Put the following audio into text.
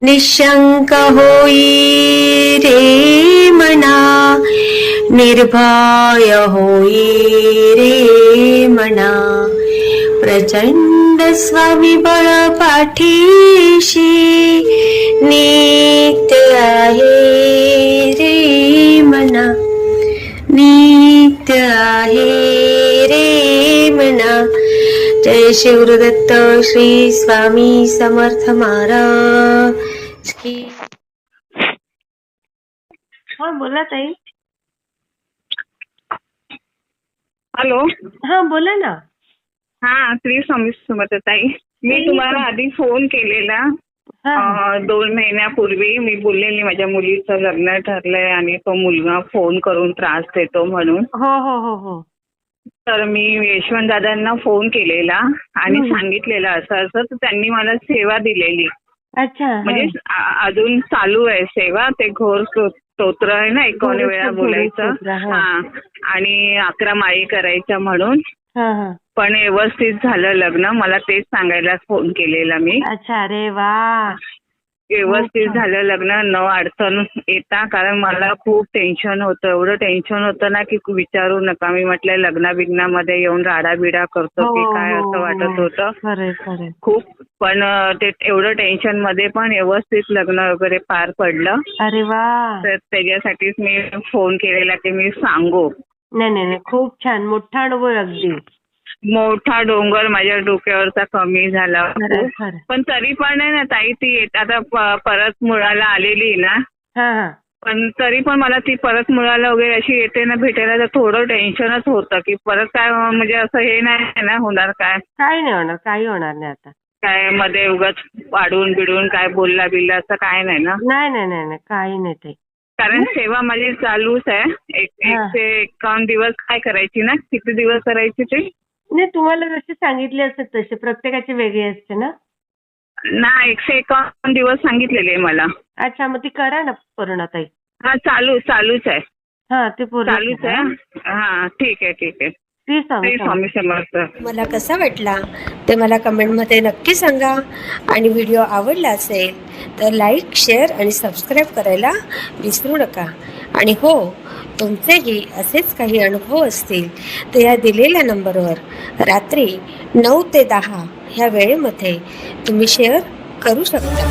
निशंक होई रे मना, निर्भय होई रे मना, प्रचंड स्वविबळ पाठीशी नित्य आहे रे मना, नित्य आहे रे मना. जय शिवदत्त श्री स्वामी समर्थ महाराज की. हा बोला ताई. हॅलो. हा बोला ना. हा श्री स्वामी समर्थ ताई. मी तुम्हाला आधी फोन केलेला 2 महिन्यापूर्वी. मी बोललेली माझ्या मुलीचं लग्न ठरलंय आणि तो मुलगा फोन करून त्रास देतो म्हणून. हो हो हो हो. तर मी यशवंत दादांना फोन केलेला आणि सांगितलेलं असं असं, तर त्यांनी मला सेवा दिलेली. अच्छा. म्हणजे अजून चालू आहे सेवा. ते घोर स्तोत्र आहे ना, 51 वेळा बोलायचं. हा. आणि 11 माळी करायच्या म्हणून. पण व्यवस्थित झालं लग्न. मला तेच सांगायला फोन केलेला मी. अच्छा. अरे वा. व्यवस्थित झालं लग्न, न अडचण येता. कारण मला खूप टेन्शन होतं. एवढं टेन्शन होतं ना की विचारू नका. मी म्हटलं लग्नाबिग्नामध्ये येऊन राडाबिडा करतो की काय असं वाटत होतं खूप. पण ते एवढं टेन्शन मध्ये पण व्यवस्थित लग्न वगैरे पार पडलं. अरे वा. तर त्याच्यासाठीच मी फोन केलेला की मी सांगू. नाही खूप छान. मोठा अनुभव. अगदी मोठा डोंगर माझ्या डोक्यावरचा कमी झाला. पण तरी पण आहे ना ताई, ती आता परत मुळाला आलेली ना. पण तरी पण मला ती परत मुळाला वगैरे अशी येते ना भेटायला, तर थोडं टेन्शनच होतं की परत काय म्हणजे असं हे नाही ना होणार. काय नाही होणार. काही होणार नाही. आता काय मध्ये उगाच वाढून बिडून काय बोलला बिल्ला असं काय नाही ना. नाही काही नाही ते. कारण सेवा माझी चालूच आहे. 151 दिवस काय करायची ना. किती दिवस करायची ते नाही, तुम्हाला जसे सांगितले असते तसे. प्रत्येकाची वेगळी असते ना. 151 दिवस सांगितलेले मला. अच्छा. मग ती करा ना पूर्ण ताई. हा चालूच आहे. हा ते पूर्ण चालूच आहे. हा ठीक आहे. श्री स्वामी समर्थ. मला कसा वाटला ते मला कमेंटमध्ये नक्की सांगा. आणि व्हिडिओ आवडला असेल तर लाईक, शेअर आणि सबस्क्राईब करायला विसरू नका. आणि हो, तुमचेही असेच काही अनुभव असतील तर या दिलेल्या नंबरवर रात्री 9 ते 10 ह्या वेळेमध्ये तुम्ही शेअर करू शकता.